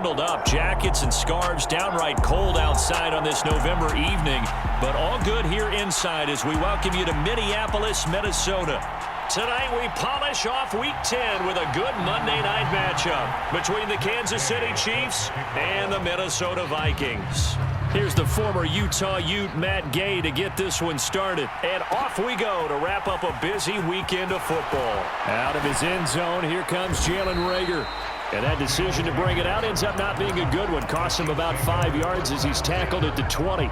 bundled up, jackets and scarves, downright cold outside on this November evening, but all good here inside as we welcome you to Minneapolis, Minnesota. Tonight we polish off Week 10 with a good Monday night matchup between the Kansas City Chiefs and the Minnesota Vikings. Here's the former Utah Ute Matt Gay to get this one started. And off we go to wrap up a busy weekend of football. Out of his end zone, here comes Jalen Reagor. And that decision to bring it out ends up not being a good one. Costs him about 5 yards as he's tackled at the 20.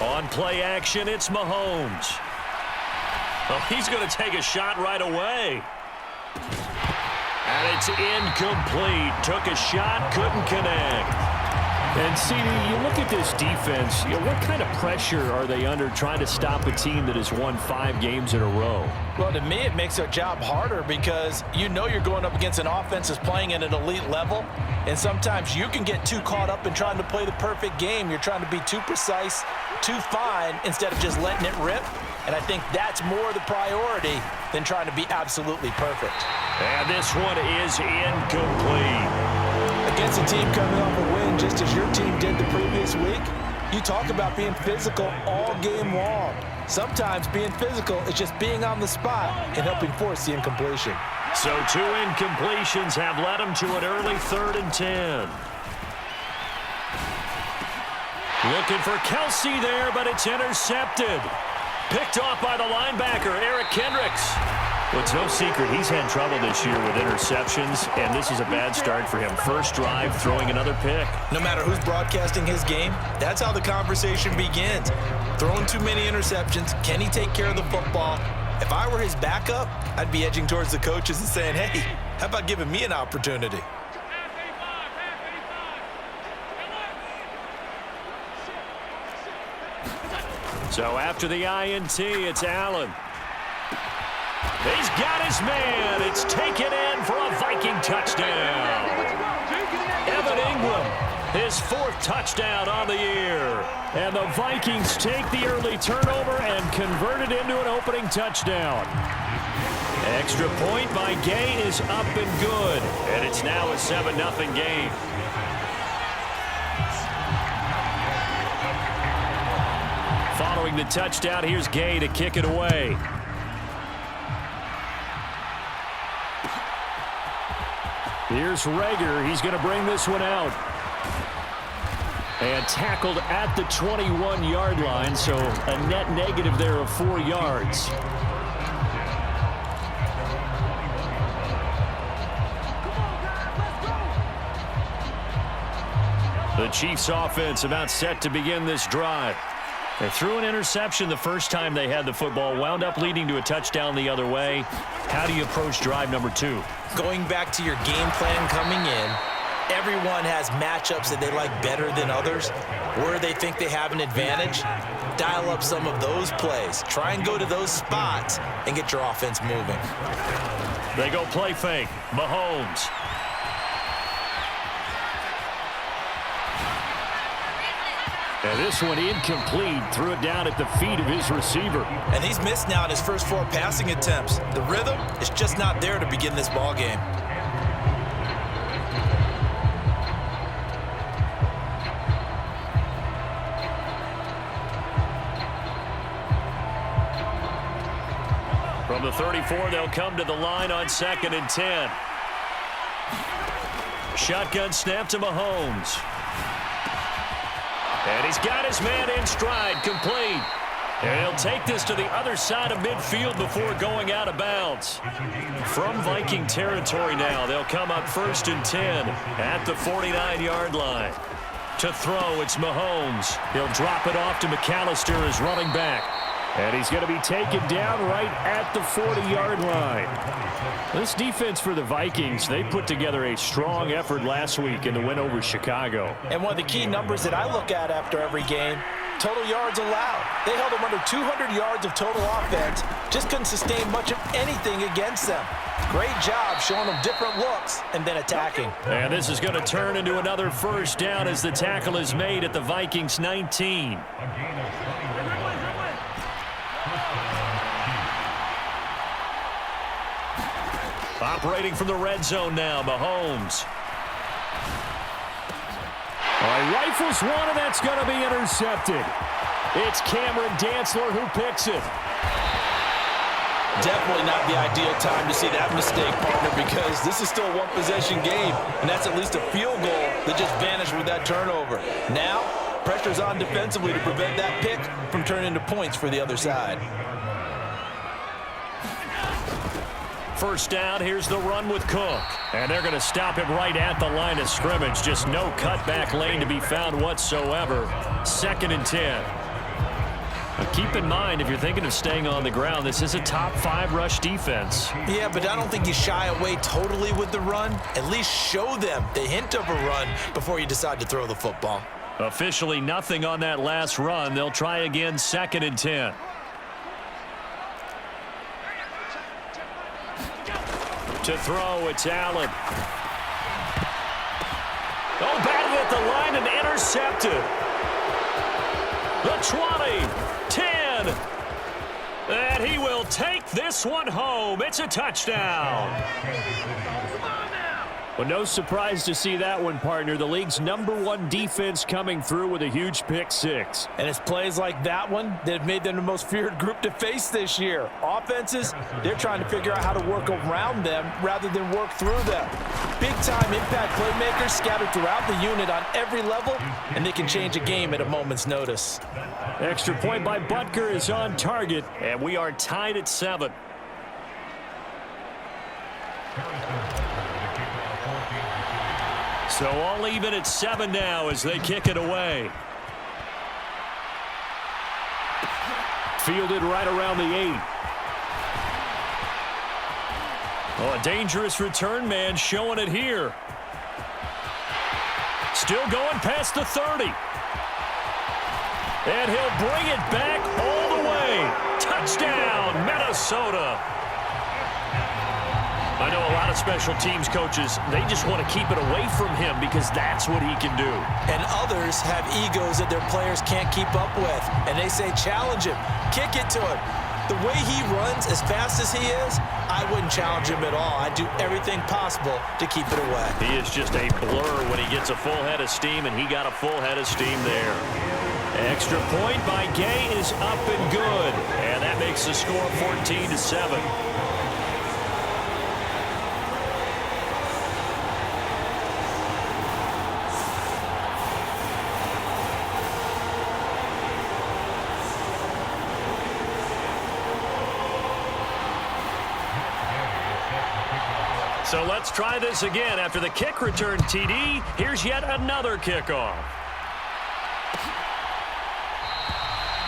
On play action, it's Mahomes. Oh, he's going to take a shot right away. And it's incomplete. Took a shot, couldn't connect. And, CD, you look at this defense, what kind of pressure are they under trying to stop a team that has won 5 games in a row? Well, to me, it makes their job harder because you know you're going up against an offense that's playing at an elite level, and sometimes you can get too caught up in trying to play the perfect game. You're trying to be too precise, too fine, instead of just letting it rip. And I think that's more the priority than trying to be absolutely perfect. And this one is incomplete. Against a team coming off a win just as your team did the previous week, you talk about being physical all game long. Sometimes being physical is just being on the spot and helping force the incompletion. So 2 incompletions have led him to an early 3rd and 10. Looking for Kelsey there, but it's intercepted. Picked off by the linebacker, Eric Kendricks. Well, it's no secret he's had trouble this year with interceptions, and this is a bad start for him. First drive, throwing another pick. No matter who's broadcasting his game, that's how the conversation begins. Throwing too many interceptions, can he take care of the football? If I were his backup, I'd be edging towards the coaches and saying, hey, how about giving me an opportunity? So after the INT, it's Allen. He's got his man. It's taken in for a Viking touchdown. Evan Ingram, his 4th touchdown on the year. And the Vikings take the early turnover and convert it into an opening touchdown. Extra point by Gay is up and good. And it's now a 7-0 game. Following the touchdown, here's Gay to kick it away. Here's Reagor. He's going to bring this one out. And tackled at the 21-yard line, so a net negative there of 4 yards. The Chiefs offense about set to begin this drive. They threw an interception the first time they had the football, wound up leading to a touchdown the other way. How do you approach drive number 2? Going back to your game plan coming in, everyone has matchups that they like better than others, where they think they have an advantage. Dial up some of those plays. Try and go to those spots and get your offense moving. They go play fake. Mahomes. And this one incomplete. Threw it down at the feet of his receiver. And he's missed now in his first 4 passing attempts. The rhythm is just not there to begin this ball game. From the 34, they'll come to the line on 2nd and 10. Shotgun snap to Mahomes. And he's got his man in stride, complete. And he'll take this to the other side of midfield before going out of bounds. From Viking territory now, they'll come up 1st and 10 at the 49-yard line. To throw, it's Mahomes. He'll drop it off to McAllister as running back. And he's going to be taken down right at the 40-yard line. This defense for the Vikings, they put together a strong effort last week in the win over Chicago. And one of the key numbers that I look at after every game, total yards allowed. They held them under 200 yards of total offense, just couldn't sustain much of anything against them. Great job showing them different looks and then attacking. And this is going to turn into another first down as the tackle is made at the Vikings 19. Operating from the red zone now, Mahomes. All right, rifles one, and that's going to be intercepted. It's Cameron Dantzler who picks it. Definitely not the ideal time to see that mistake, partner, because this is still a one-possession game, and that's at least a field goal that just vanished with that turnover. Now, pressure's on defensively to prevent that pick from turning into points for the other side. First down, here's the run with Cook. And they're going to stop him right at the line of scrimmage. Just no cutback lane to be found whatsoever. 2nd and 10. Now keep in mind, if you're thinking of staying on the ground, this is a top 5 rush defense. Yeah, but I don't think you shy away totally with the run. At least show them the hint of a run before you decide to throw the football. Officially nothing on that last run. They'll try again, 2nd and 10. To throw, it's Allen. Oh, batted at the line and intercepted. The 20, 10. And he will take this one home. It's a touchdown. Well, no surprise to see that one, partner. The league's #1 defense coming through with a huge pick six. And it's plays like that one that have made them the most feared group to face this year. Offenses, they're trying to figure out how to work around them rather than work through them. Big-time impact playmakers scattered throughout the unit on every level, and they can change a game at a moment's notice. Extra point by Butker is on target, and we are tied at 7. So all even at 7 now as they kick it away. Fielded right around the 8. Oh, a dangerous return man showing it here. Still going past the 30. And he'll bring it back all the way. Touchdown, Minnesota. I know a lot of special teams coaches, they just want to keep it away from him because that's what he can do. And others have egos that their players can't keep up with. And they say, challenge him, kick it to him. The way he runs as fast as he is, I wouldn't challenge him at all. I'd do everything possible to keep it away. He is just a blur when he gets a full head of steam, and he got a full head of steam there. Extra point by Gay is up and good. And that makes the score 14-7. So let's try this again. After the kick return TD, here's yet another kickoff.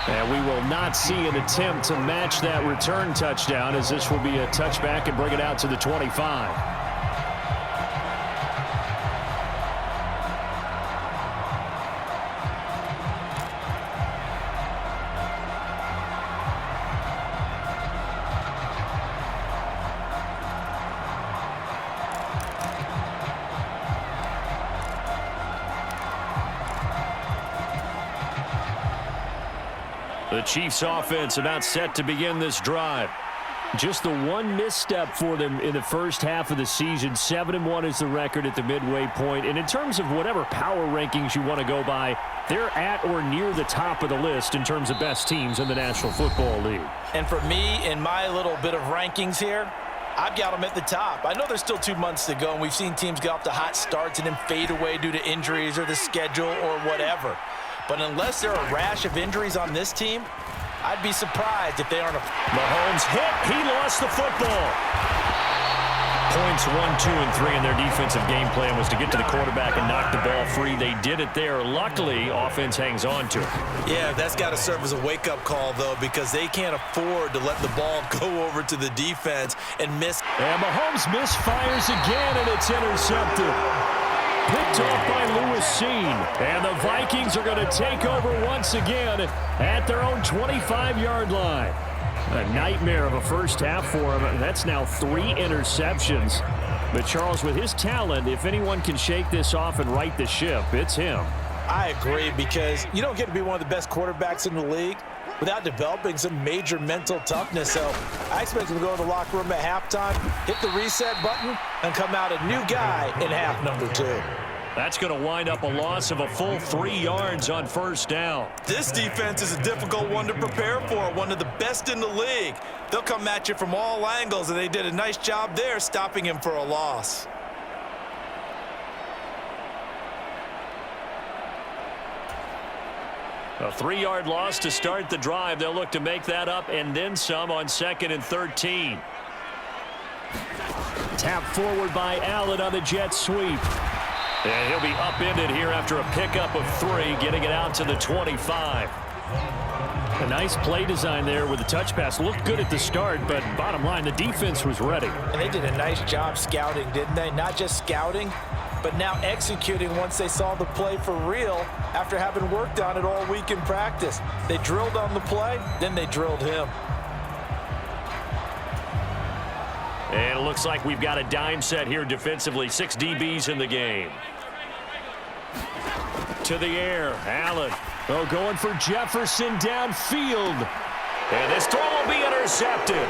And we will not see an attempt to match that return touchdown, as this will be a touchback and bring it out to the 25. The Chiefs offense about set to begin this drive. Just the one misstep for them in the first half of the season. 7-1 is the record at the midway point. And in terms of whatever power rankings you want to go by, they're at or near the top of the list in terms of best teams in the National Football League. And for me, in my little bit of rankings here, I've got them at the top. I know there's still 2 months to go, and we've seen teams get off to hot starts and then fade away due to injuries or the schedule or whatever. But unless there are a rash of injuries on this team, I'd be surprised if they aren't. Mahomes hit. He lost the football. Points 1, 2, and 3 in their defensive game plan was to get to the quarterback and knock the ball free. They did it there. Luckily, offense hangs on to it. Yeah, that's got to serve as a wake-up call, though, because they can't afford to let the ball go over to the defense and miss. And Mahomes misfires again, and it's intercepted. Picked off by Lewis Seen. And the Vikings are going to take over once again at their own 25-yard line. A nightmare of a first half for him. That's now 3 interceptions. But Charles, with his talent, if anyone can shake this off and right the ship, it's him. I agree, because you don't get to be one of the best quarterbacks in the league without developing some major mental toughness. So I expect him to go to the locker room at halftime, hit the reset button, and come out a new guy in half number 2. That's going to wind up a loss of a full 3 yards on first down. This defense is a difficult one to prepare for, one of the best in the league. They'll come at you from all angles, and they did a nice job there stopping him for a loss. A 3-yard loss to start the drive. They'll look to make that up and then some on 2nd and 13. Tap forward by Allen on the jet sweep. And he'll be upended here after a pickup of 3, getting it out to the 25. A nice play design there with the touch pass. Looked good at the start, but bottom line, the defense was ready. And they did a nice job scouting, didn't they? Not just scouting, but now executing once they saw the play for real after having worked on it all week in practice. They drilled on the play, then they drilled him. And it looks like we've got a dime set here defensively. 6 DBs in the game. To the air, Allen. Oh, going for Jefferson downfield. And this throw will be intercepted.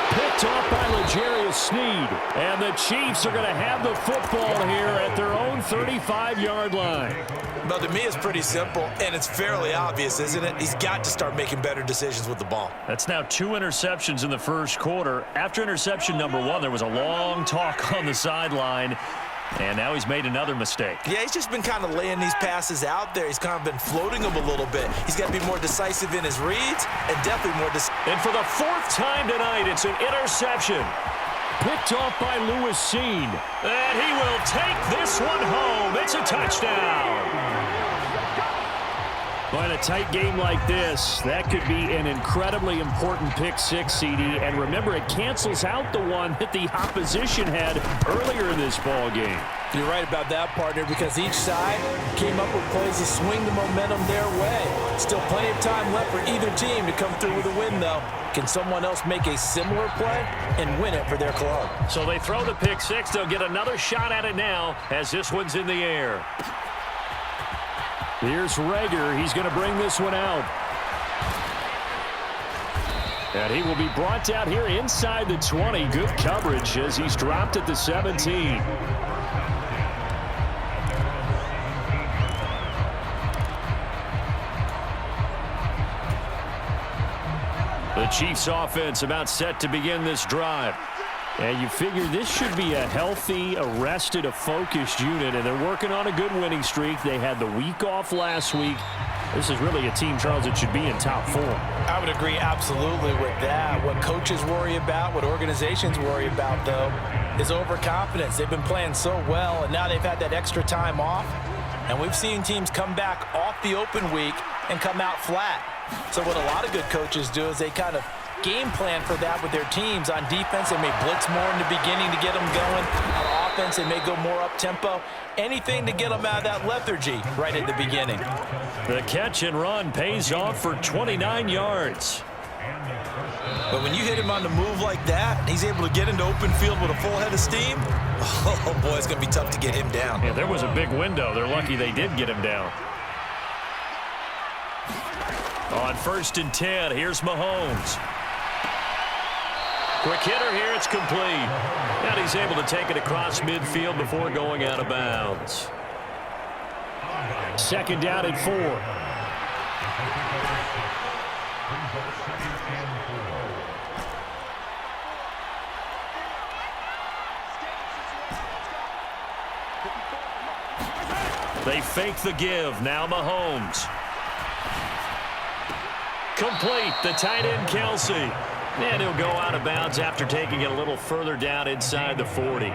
Picked off by L'Jarius Sneed. And the Chiefs are going to have the football here at their own 35-yard line. Well, to me, it's pretty simple, and it's fairly obvious, isn't it? He's got to start making better decisions with the ball. That's now 2 interceptions in the first quarter. After interception number 1, there was a long talk on the sideline. And now he's made another mistake. Yeah, he's just been kind of laying these passes out there. He's kind of been floating them a little bit. He's got to be more decisive in his reads and definitely more decisive. And for the 4th time tonight, it's an interception. Picked off by Lewis Seen. And he will take this one home. It's a touchdown. Well, in a tight game like this, that could be an incredibly important pick 6, CD. And remember, it cancels out the one that the opposition had earlier in this ball game. You're right about that, partner, because each side came up with plays to swing the momentum their way. Still plenty of time left for either team to come through with a win, though. Can someone else make a similar play and win it for their club? So they throw the pick 6. They'll get another shot at it now as this one's in the air. Here's Rager. He's going to bring this one out. And he will be brought down here inside the 20. Good coverage as he's dropped at the 17. The Chiefs offense about set to begin this drive. And you figure this should be a healthy, a focused unit, and they're working on a good winning streak. They had the week off last week. This is really a team, Charles, that should be in top 4. I would agree absolutely with that. What coaches worry about, what organizations worry about, though, is overconfidence. They've been playing so well, and now they've had that extra time off. And we've seen teams come back off the open week and come out flat. So what a lot of good coaches do is they kind of game plan for that with their teams. On defense, they may blitz more in the beginning to get them going. On offense, they may go more up-tempo. Anything to get them out of that lethargy right at the beginning. The catch and run pays off for 29 yards. But when you hit him on the move like that, he's able to get into open field with a full head of steam. Oh, boy, it's going to be tough to get him down. Yeah, there was a big window. They're lucky they did get him down. On 1st and 10, here's Mahomes. Quick hitter here, it's complete. And he's able to take it across midfield before going out of bounds. 2nd down and 4. They fake the give. Now Mahomes. Complete. The tight end, Kelsey. And he'll go out of bounds after taking it a little further down inside the 40.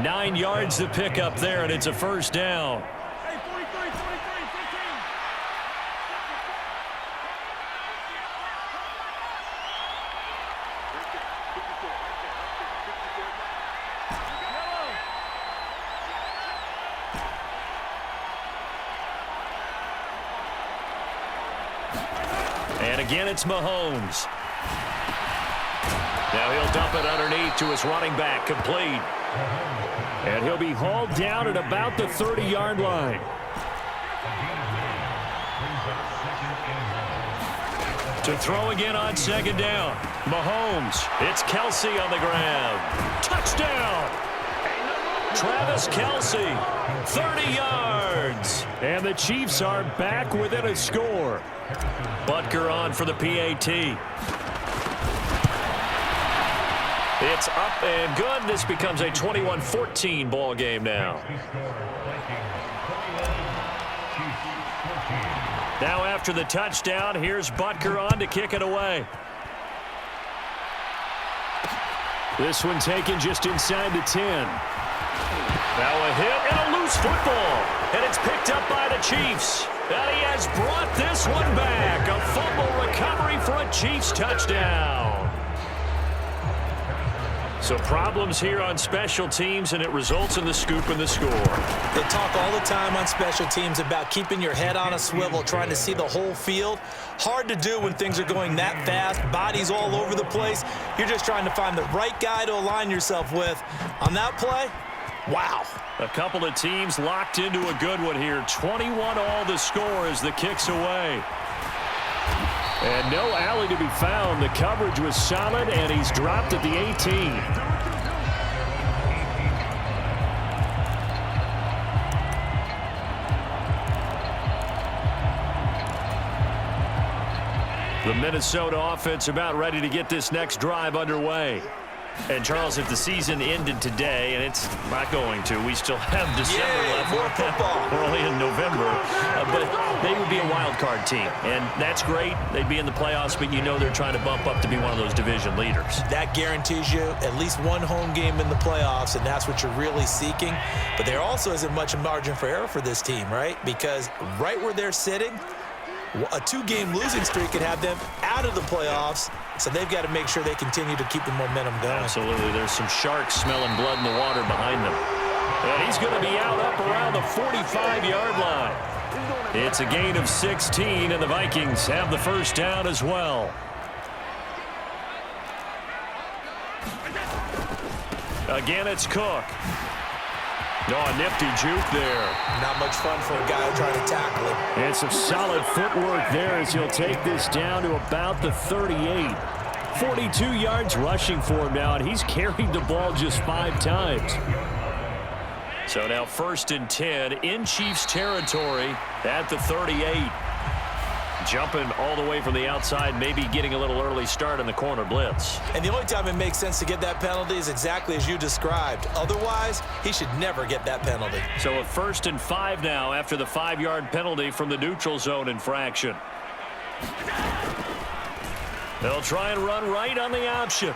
9 yards to pick up there, and it's a first down. And again, it's Mahomes. Now he'll dump it underneath to his running back, complete. And he'll be hauled down at about the 30-yard line. To throw again on second down. Mahomes. It's Kelsey on the ground. Touchdown! Travis Kelsey, 30 yards. And the Chiefs are back within a score. Butker on for the PAT. It's up and good. This becomes a 21-14 ball game now. Now after the touchdown, here's Butker on to kick it away. This one taken just inside the 10. Now a hit and a loose football. And it's picked up by the Chiefs. And he has brought this one back. A fumble recovery for a Chiefs touchdown. So problems here on special teams, and it results in the scoop and the score. They talk all the time on special teams about keeping your head on a swivel, trying to see the whole field. Hard to do when things are going that fast, bodies all over the place. You're just trying to find the right guy to align yourself with. On that play, wow. A couple of teams locked into a good one here. 21 all the score as the kick's away. And no alley to be found. The coverage was solid, and he's dropped at the 18. The Minnesota offense about ready to get this next drive underway. And, Charles, if the season ended today, and it's not going to, we still have December left. More football. We're only in November. But they would be a wild card team, and that's great. They'd be in the playoffs, but you know they're trying to bump up to be one of those division leaders. That guarantees you at least one home game in the playoffs, and that's what you're really seeking. But there also isn't much margin for error for this team, right? Because right where they're sitting, a 2-game losing streak could have them out of the playoffs, so they've got to make sure they continue to keep the momentum going. Absolutely. There's some sharks smelling blood in the water behind them. And he's going to be out up around the 45-yard line. It's a gain of 16, and the Vikings have the first down as well. Again, it's Cook. Oh, a nifty juke there. Not much fun for a guy trying to tackle him. And some solid footwork there as he'll take this down to about the 38. 42 yards rushing for him now, and he's carried the ball just 5 times. So now 1st and 10 in Chiefs territory at the 38. Jumping all the way from the outside, maybe getting a little early start in the corner blitz. And the only time it makes sense to get that penalty is exactly as you described. Otherwise, he should never get that penalty. So a 1st and 5 now after the 5-yard penalty from the neutral zone infraction. They'll try and run right on the option.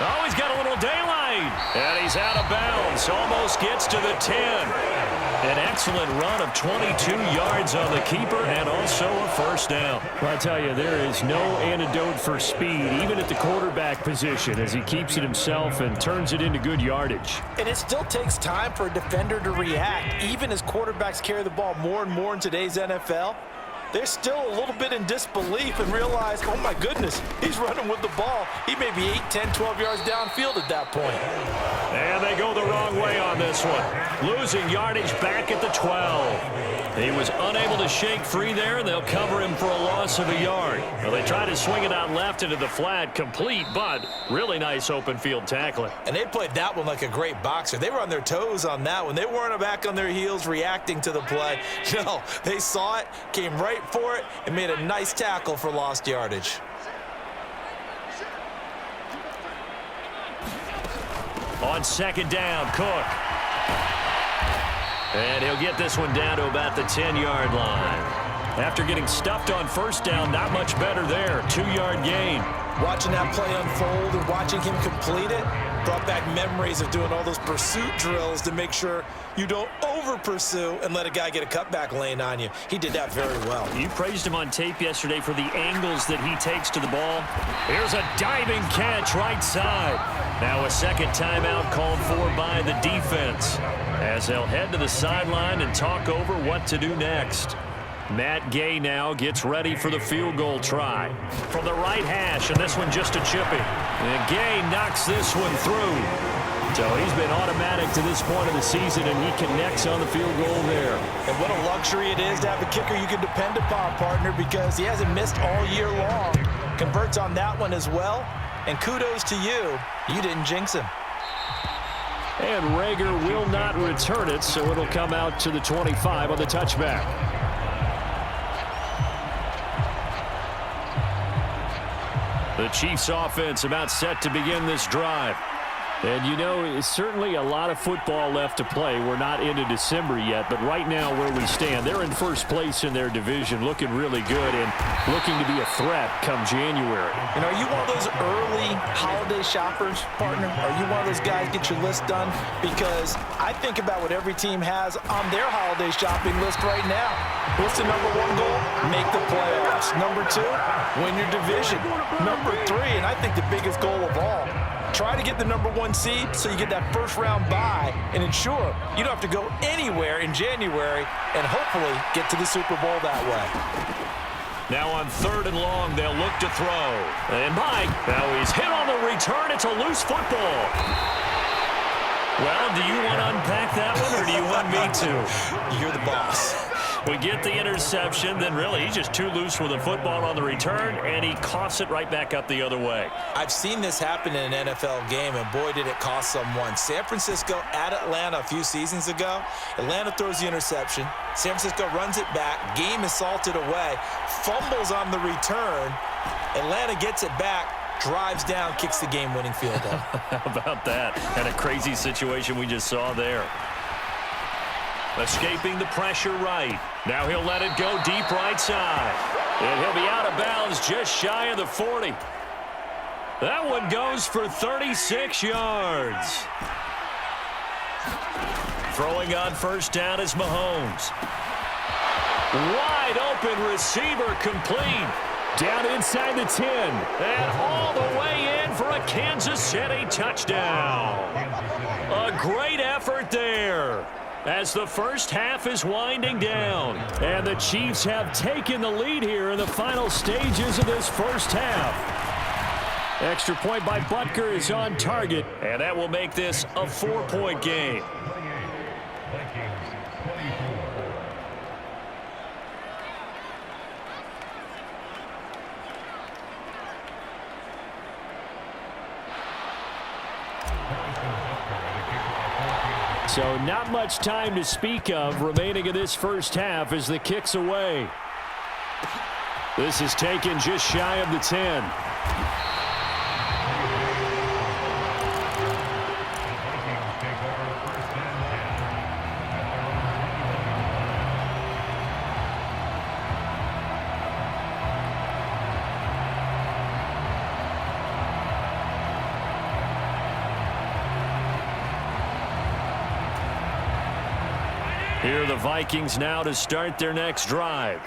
Oh, he's got a little daylight. And he's out of bounds. Almost gets to the 10. An excellent run of 22 yards on the keeper and also a first down. Well, I tell you, there is no antidote for speed, even at the quarterback position, as he keeps it himself and turns it into good yardage. And it still takes time for a defender to react. Even as quarterbacks carry the ball more and more in today's NFL, they're still a little bit in disbelief and realize, oh my goodness, he's running with the ball. He may be 8, 10, 12 yards downfield at that point. And they go the wrong way on this one. Losing yardage back at the 12. He was unable to shake free there, and they'll cover him for a loss of a yard. Well, they try to swing it out left into the flat, complete, but really nice open field tackling. And they played that one like a great boxer. They were on their toes on that one. They weren't back on their heels reacting to the play. No, they saw it, came right for it, and made a nice tackle for lost yardage. On 2nd down, Cook. And he'll get this one down to about the 10-yard line. After getting stuffed on first down, not much better there. 2-yard gain. Watching that play unfold and watching him complete it brought back memories of doing all those pursuit drills to make sure you don't over-pursue and let a guy get a cutback lane on you. He did that very well. You praised him on tape yesterday for the angles that he takes to the ball. Here's a diving catch right side. Now a second timeout called for by the defense as they'll head to the sideline and talk over what to do next. Matt Gay now gets ready for the field goal try. From the right hash, and this one just a chipping. And Gay knocks this one through. So he's been automatic to this point of the season, and he connects on the field goal there. And what a luxury it is to have a kicker you can depend upon, partner, because he hasn't missed all year long. Converts on that one as well, and kudos to you. You didn't jinx him. And Rager will not return it, so it'll come out to the 25 on the touchback. The Chiefs offense about set to begin this drive. And you know, it's certainly a lot of football left to play. We're not into December yet, but right now where we stand, they're in first place in their division, looking really good and looking to be a threat come January. And are you one of those early holiday shoppers, partner? Are you one of those guys get your list done? Because I think about what every team has on their holiday shopping list right now. What's the number one goal? Make the playoffs. Number two, win your division. Number three, and I think the biggest goal of all, try to get the number one seed so you get that first round bye and ensure you don't have to go anywhere in January and hopefully get to the Super Bowl that way. Now on 3rd and long, they'll look to throw. And Mike, now he's hit on the return. It's a loose football. Well, do you want to unpack that one or do you want me to? You're the boss. We get the interception, then really he's just too loose with the football on the return, and he coughs it right back up the other way. I've seen this happen in an NFL game, and boy, did it cost someone. San Francisco at Atlanta a few seasons ago. Atlanta throws the interception. San Francisco runs it back. Game is salted away. Fumbles on the return. Atlanta gets it back. Drives down, kicks the game-winning field goal. How about that? And a crazy situation we just saw there. Escaping the pressure right. Now he'll let it go deep right side. And he'll be out of bounds just shy of the 40. That one goes for 36 yards. Throwing on first down is Mahomes. Wide open receiver complete. Down inside the 10. And all the way in for a Kansas City touchdown. A great effort there as the first half is winding down. And the Chiefs have taken the lead here in the final stages of this first half. Extra point by Butker is on target, and that will make this a 4-point game. So not much time to speak of remaining in this first half as the kick's away. This is taken just shy of the 10. Here are the Vikings now to start their next drive.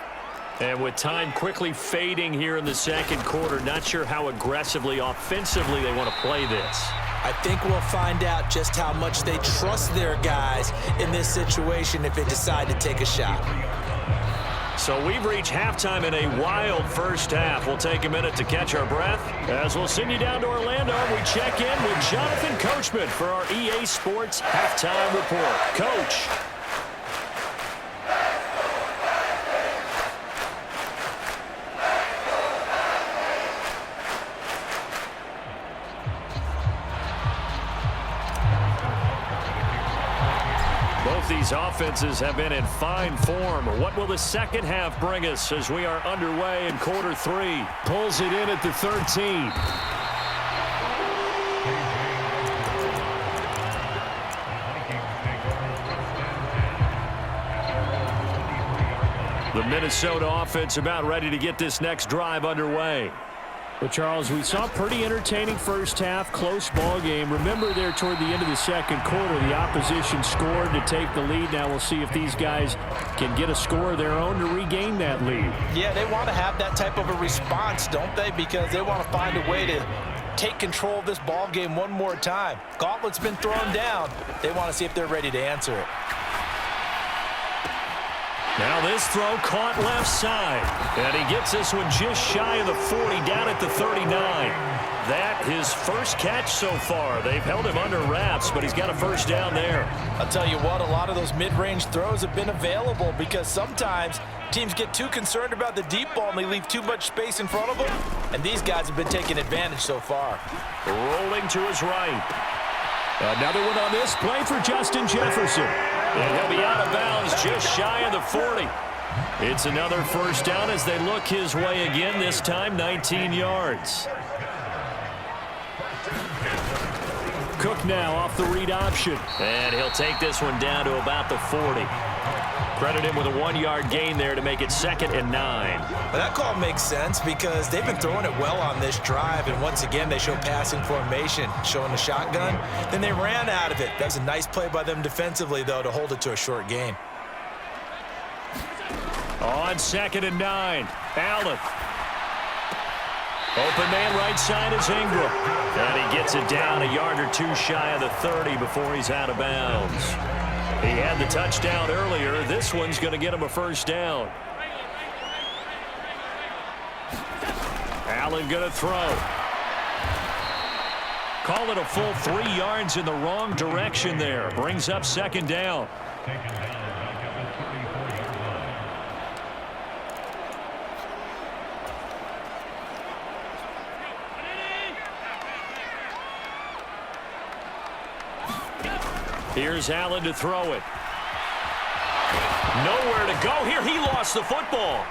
And with time quickly fading here in the second quarter, not sure how aggressively, offensively they want to play this. I think we'll find out just how much they trust their guys in this situation if they decide to take a shot. So we've reached halftime in a wild first half. We'll take a minute to catch our breath as we'll send you down to Orlando. We check in with Jonathan Coachman for our EA Sports Halftime Report. Coach. These offenses have been in fine form. What will the second half bring us as we are underway in quarter 3? Pulls it in at the 13. The Minnesota offense about ready to get this next drive underway. Well, Charles, we saw a pretty entertaining first half, close ball game. Remember there toward the end of the second quarter, the opposition scored to take the lead. Now we'll see if these guys can get a score of their own to regain that lead. Yeah, they want to have that type of a response, don't they? Because they want to find a way to take control of this ball game one more time. Gauntlet's been thrown down. They want to see if they're ready to answer it. Now this throw caught left side. And he gets this one just shy of the 40, down at the 39. That his first catch so far. They've held him under wraps, but he's got a first down there. I'll tell you what, a lot of those mid-range throws have been available because sometimes teams get too concerned about the deep ball and they leave too much space in front of them. And these guys have been taking advantage so far. Rolling to his right. Another one on this play for Justin Jefferson. And he'll be out of bounds just shy of the 40. It's another first down as they look his way again, this time 19 yards. Cook now off the read option. And he'll take this one down to about the 40. Credit him with a 1-yard gain there to make it 2nd and 9. Well, that call makes sense because they've been throwing it well on this drive, and once again they show passing formation, showing the shotgun. Then they ran out of it. That was a nice play by them defensively, though, to hold it to a short gain. On 2nd and 9, Allen. Open man right side is Ingram. And he gets it down a yard or two shy of the 30 before he's out of bounds. He had the touchdown earlier. This one's going to get him a first down. Allen going to throw. Call it a full 3 yards in the wrong direction there. Brings up 2nd down. Here's Allen to throw it. Nowhere to go here. He lost the football.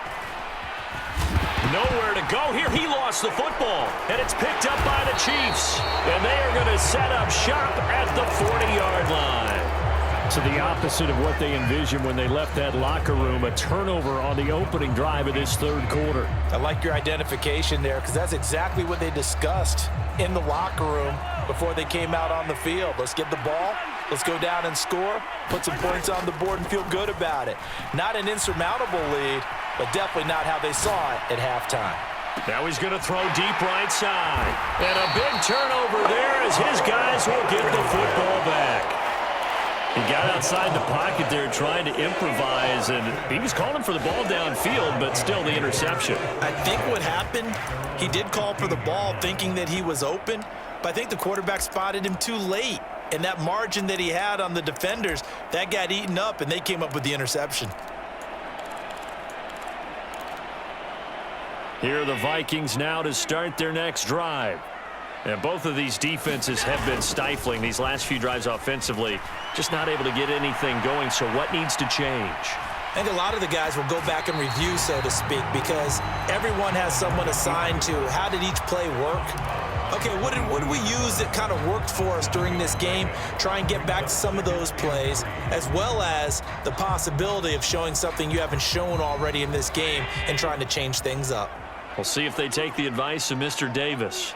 Nowhere to go here. He lost the football. And it's picked up by the Chiefs. And they are going to set up shop at the 40-yard line. To the opposite of what they envisioned when they left that locker room, a turnover on the opening drive of this third quarter. I like your identification there because that's exactly what they discussed in the locker room before they came out on the field. Let's get the ball. Let's go down and score, put some points on the board, and feel good about it. Not an insurmountable lead, but definitely not how they saw it at halftime. Now he's going to throw deep right side. And a big turnover there as his guys will get the football back. He got outside the pocket there trying to improvise, and he was calling for the ball downfield, but still the interception. I think what happened, he did call for the ball thinking that he was open, but I think the quarterback spotted him too late. And that margin that he had on the defenders, that got eaten up, and they came up with the interception. Here are the Vikings now to start their next drive. And both of these defenses have been stifling these last few drives offensively. Just not able to get anything going, so what needs to change? I think a lot of the guys will go back and review, so to speak, because everyone has someone assigned to how did each play work. Okay, what did we use that kind of worked for us during this game? Try and get back to some of those plays, as well as the possibility of showing something you haven't shown already in this game and trying to change things up. We'll see if they take the advice of Mr. Davis.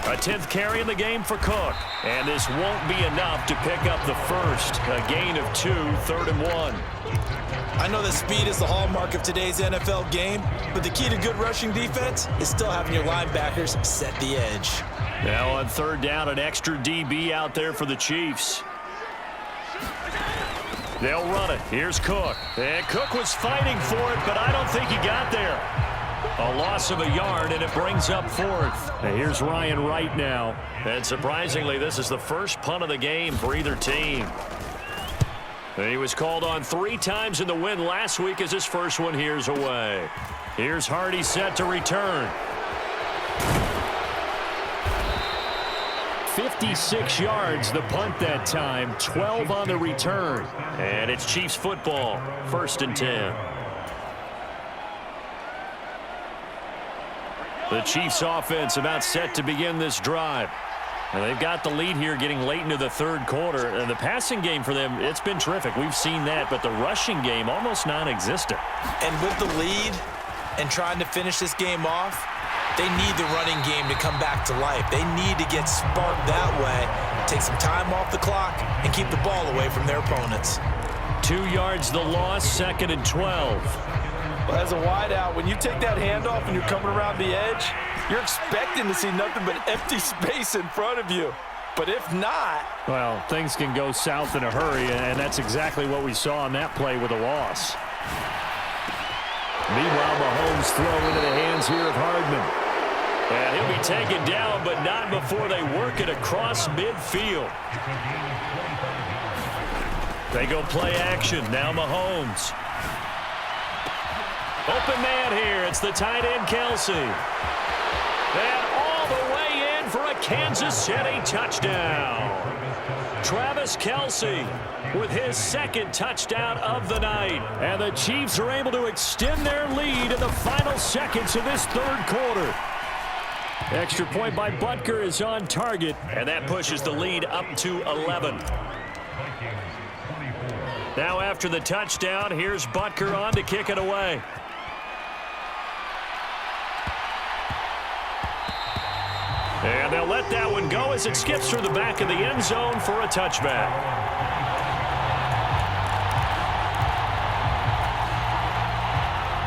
A 10th carry in the game for Cook. And this won't be enough to pick up the first. A gain of 2, 3rd and 1. I know that speed is the hallmark of today's NFL game, but the key to good rushing defense is still having your linebackers set the edge. Now on 3rd down, an extra DB out there for the Chiefs. They'll run it. Here's Cook. And Cook was fighting for it, but I don't think he got there. A loss of a yard, and it brings up 4th. And here's Ryan Wright now. And surprisingly, this is the first punt of the game for either team. And he was called on 3 times in the win last week as his first one here's away. Here's Hardy set to return. 56 yards the punt that time, 12 on the return. And it's Chiefs football, 1st and 10. The Chiefs offense about set to begin this drive. And they've got the lead here getting late into the third quarter. And the passing game for them, it's been terrific. We've seen that, but the rushing game almost non-existent. And with the lead and trying to finish this game off, they need the running game to come back to life. They need to get sparked that way, take some time off the clock, and keep the ball away from their opponents. 2 yards the loss, 2nd and 12. Well, as a wideout, when you take that handoff and you're coming around the edge, you're expecting to see nothing but empty space in front of you. But if not... well, things can go south in a hurry, and that's exactly what we saw on that play with a loss. Meanwhile, Mahomes throw into the hands here of Hardman. And he'll be taken down, but not before they work it across midfield. They go play action. Now Mahomes. Open man here. It's the tight end, Kelsey. And all the way in for a Kansas City touchdown. Travis Kelsey with his 2nd touchdown of the night. And the Chiefs are able to extend their lead in the final seconds of this third quarter. Extra point by Butker is on target, and that pushes the lead up to 11. Now after the touchdown, here's Butker on to kick it away. And they'll let that one go as it skips through the back of the end zone for a touchback.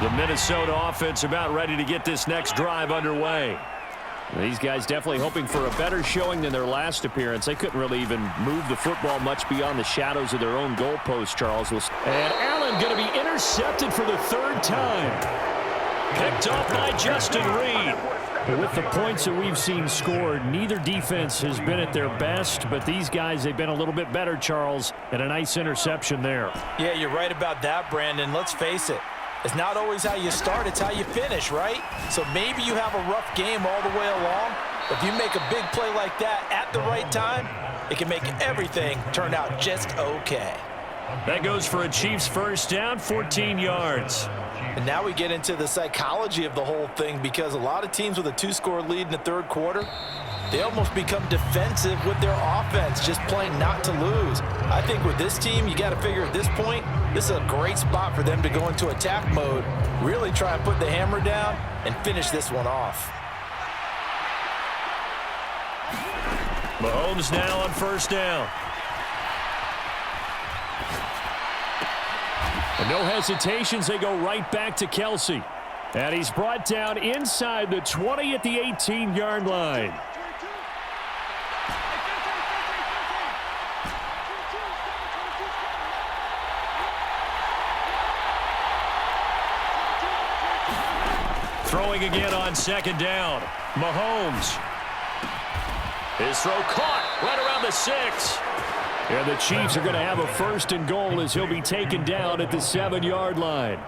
The Minnesota offense about ready to get this next drive underway. These guys definitely hoping for a better showing than their last appearance. They couldn't really even move the football much beyond the shadows of their own goalpost, Charles. And Allen going to be intercepted for the 3rd time. Picked off by Justin Reed. With the points that we've seen scored, neither defense has been at their best, but these guys, they've been a little bit better, Charles, and a nice interception there. Yeah, you're right about that, Brandon. Let's face it. It's not always how you start, it's how you finish, right? So maybe you have a rough game all the way along. If you make a big play like that at the right time, it can make everything turn out just okay. That goes for a Chiefs first down, 14 yards. And now we get into the psychology of the whole thing, because a lot of teams with a 2-score lead in the third quarter, they almost become defensive with their offense, just playing not to lose. I think with this team, you got to figure at this point, this is a great spot for them to go into attack mode, really try and put the hammer down and finish this one off. Mahomes now on first down. And no hesitations, they go right back to Kelsey. And he's brought down inside the 20 at the 18-yard line. Throwing again on 2nd down. Mahomes. His throw caught right around the 6. And the Chiefs are going to have a 1st and goal as he'll be taken down at the 7-yard line.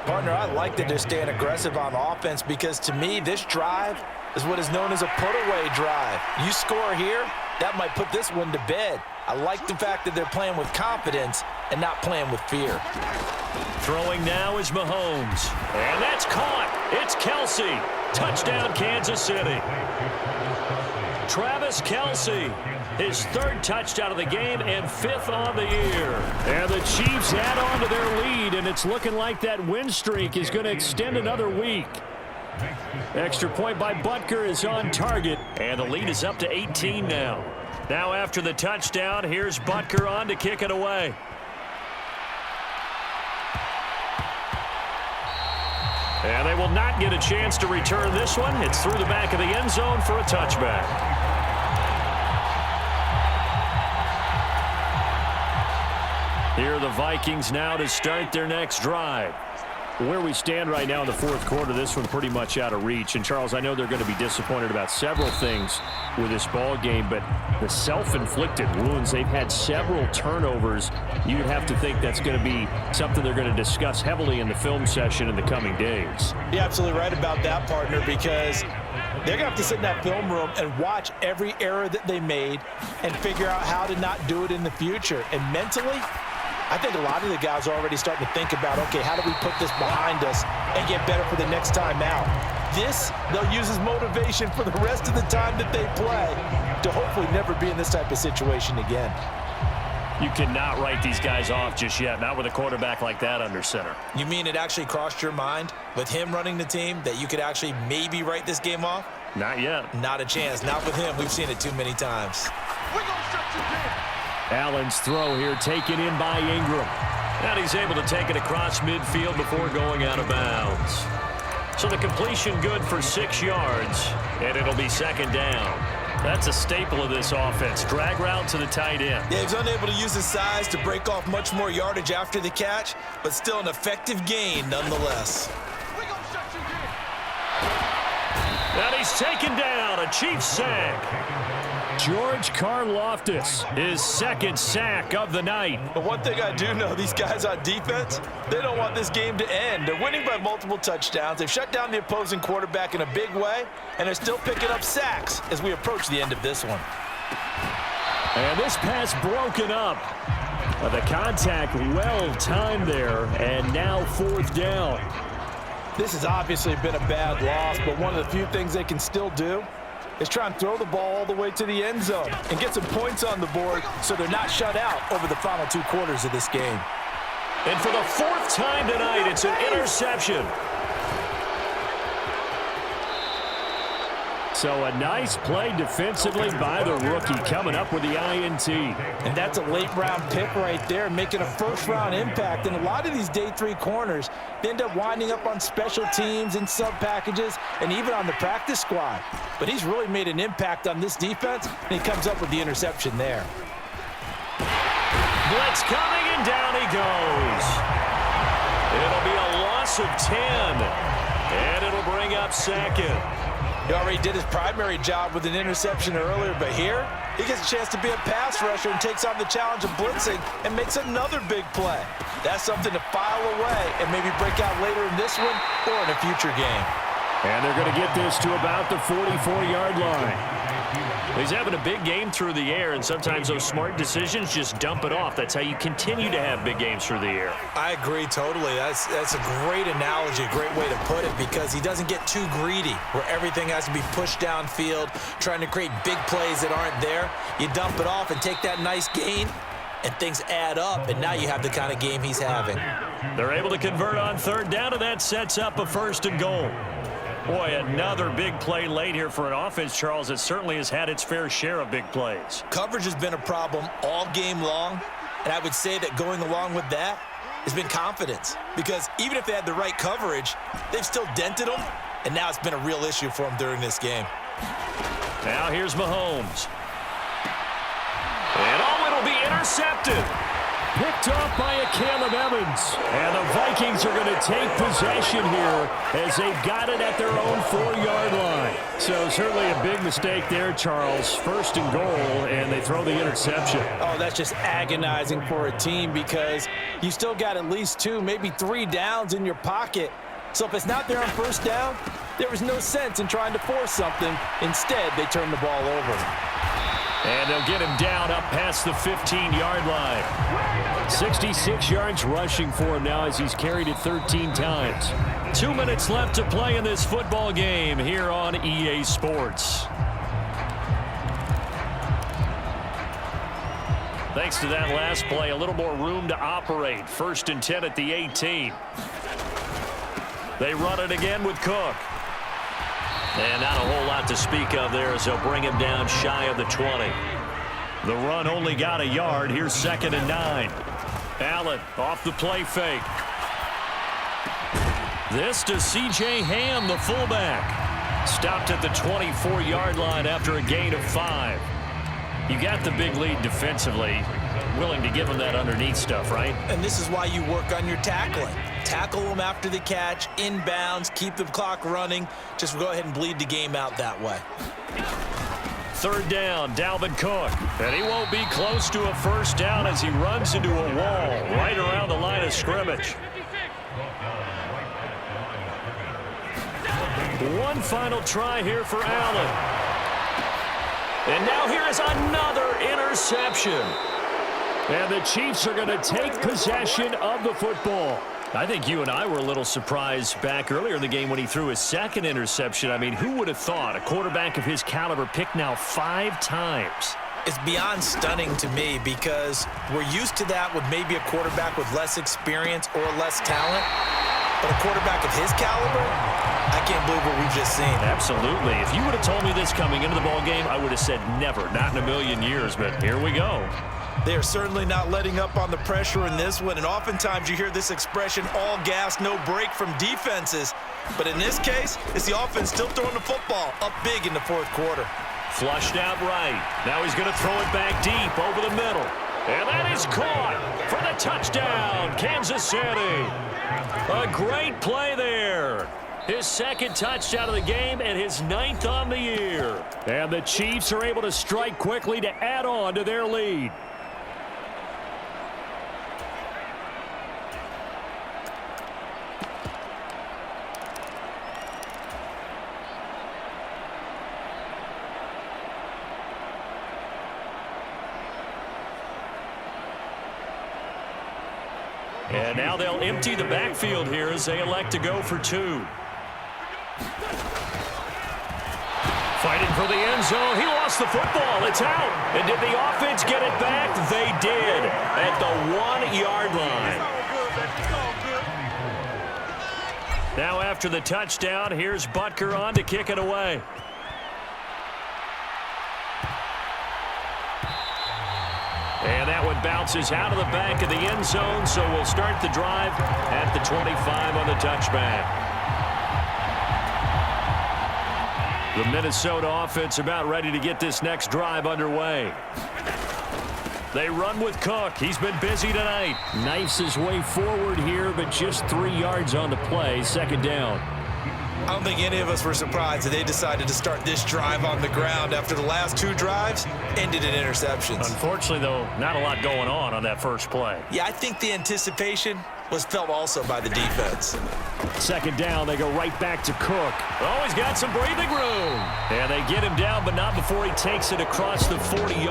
Partner, I like that they're staying aggressive on offense, because to me, this drive is what is known as a put-away drive. You score here, that might put this one to bed. I like the fact that they're playing with confidence and not playing with fear. Throwing now is Mahomes. And that's caught. It's Kelsey. Touchdown, Kansas City. Travis Kelsey, his 3rd touchdown of the game and 5th on the year. And the Chiefs add on to their lead, and it's looking like that win streak is going to extend another week. Extra point by Butker is on target, and the lead is up to 18 now. Now after the touchdown, here's Butker on to kick it away. And they will not get a chance to return this one. It's through the back of the end zone for a touchback. Here are the Vikings now to start their next drive. Where we stand right now in the 4th quarter, this one pretty much out of reach. And, Charles, I know they're going to be disappointed about several things with this ball game, but the self-inflicted wounds, they've had several turnovers. You'd have to think that's going to be something they're going to discuss heavily in the film session in the coming days. You're absolutely right about that, partner, because they're going to have to sit in that film room and watch every error that they made and figure out how to not do it in the future. And mentally, I think a lot of the guys are already starting to think about, okay, how do we put this behind us and get better for the next time out? This, they'll use as motivation for the rest of the time that they play to hopefully never be in this type of situation again. You cannot write these guys off just yet, not with a quarterback like that under center. You mean it actually crossed your mind with him running the team that you could actually maybe write this game off? Not yet. Not a chance. Not with him. We've seen it too many times. Allen's throw here taken in by Ingram. And he's able to take it across midfield before going out of bounds. So the completion good for 6 yards, and it'll be second down. That's a staple of this offense. Drag route to the tight end. Yeah, he's unable to use his size to break off much more yardage after the catch, but still an effective gain nonetheless. And he's taken down, a Chiefs sack. George Karlaftis, his second sack of the night. But one thing I do know, these guys on defense, they don't want this game to end. They're winning by multiple touchdowns. They've shut down the opposing quarterback in a big way, and they're still picking up sacks as we approach the end of this one. And this pass broken up. The contact well timed there, and now fourth down. This has obviously been a bad loss, but one of the few things they can still do is try and throw the ball all the way to the end zone and get some points on the board so they're not shut out over the final 2 quarters of this game. And for the 4th time tonight, it's an interception. So a nice play defensively by the rookie, coming up with the INT. And that's a late-round pick right there, making a first-round impact. And a lot of these day 3 corners, they end up winding up on special teams and sub-packages and even on the practice squad. But he's really made an impact on this defense, and he comes up with the interception there. Blitz coming, and down he goes. It'll be a loss of 10, and it'll bring up second. He already did his primary job with an interception earlier, but here he gets a chance to be a pass rusher and takes on the challenge of blitzing and makes another big play. That's something to file away and maybe break out later in this one or in a future game. And they're going to get this to about the 44-yard line. He's having a big game through the air, and sometimes those smart decisions just dump it off. That's how you continue to have big games through the air. I agree totally. That's a great analogy, a great way to put it, because he doesn't get too greedy where everything has to be pushed downfield, trying to create big plays that aren't there. You dump it off and take that nice gain, and things add up, and now you have the kind of game he's having. They're able to convert on 3rd down, and that sets up a 1st and goal. Boy, another big play late here for an offense, Charles, that certainly has had its fair share of big plays. Coverage has been a problem all game long, and I would say that going along with that has been confidence, because even if they had the right coverage, they've still dented them, and now it's been a real issue for them during this game. Now here's Mahomes. And it'll be intercepted. Picked off by a Caleb Evans. And the Vikings are going to take possession here as they've got it at their own 4-yard line. So certainly a big mistake there, Charles. 1st and goal, and they throw the interception. Oh, that's just agonizing for a team, because you still got at least 2, maybe 3 downs in your pocket. So if it's not there on 1st down, there was no sense in trying to force something. Instead, they turn the ball over. And they'll get him down up past the 15-yard line. 66 yards rushing for him now as he's carried it 13 times. 2 minutes left to play in this football game here on EA Sports. Thanks to that last play, a little more room to operate. 1st and 10 at the 18. They run it again with Cook. And not a whole lot to speak of there as they'll bring him down shy of the 20. The run only got a yard. Here's 2nd and 9. Allen off the play fake. This to C.J. Ham, the fullback. Stopped at the 24-yard line after a gain of 5. You got the big lead defensively. Willing to give him that underneath stuff, right? And this is why you work on your tackling. Tackle them after the catch, inbounds, keep the clock running. Just go ahead and bleed the game out that way. 3rd down, Dalvin Cook. And he won't be close to a 1st down as he runs into a wall right around the line of scrimmage. One final try here for Allen. And now here is another interception. And the Chiefs are going to take possession of the football. I think you and I were a little surprised back earlier in the game when he threw his second interception. I mean, who would have thought a quarterback of his caliber picked now 5 times? It's beyond stunning to me because we're used to that with maybe a quarterback with less experience or less talent. But a quarterback of his caliber, I can't believe what we've just seen. Absolutely. If you would have told me this coming into the ballgame, I would have said never, not in a million years. But here we go. They are certainly not letting up on the pressure in this one, and oftentimes you hear this expression, all gas, no break from defenses. But in this case, it's the offense still throwing the football up big in the fourth quarter. Flushed out right. Now he's going to throw it back deep over the middle. And that is caught for the touchdown, Kansas City. A great play there. His second touchdown of the game and his 9th on the year. And the Chiefs are able to strike quickly to add on to their lead. And now they'll empty the backfield here as they elect to go for 2. Fighting for the end zone. He lost the football. It's out. And did the offense get it back? They did at the 1-yard line. Now after the touchdown, here's Butker on to kick it away. And that one bounces out of the back of the end zone, so we'll start the drive at the 25 on the touchback. The Minnesota offense about ready to get this next drive underway. They run with Cook. He's been busy tonight. Knifes his way forward here, but just 3 yards on the play. Second down. I don't think any of us were surprised that they decided to start this drive on the ground after the last 2 drives ended in interceptions. Unfortunately, though, not a lot going on that first play. Yeah, I think the anticipation was felt also by the defense. Second down, they go right back to Cook. Oh, he's got some breathing room. And they get him down, but not before he takes it across the 40-yard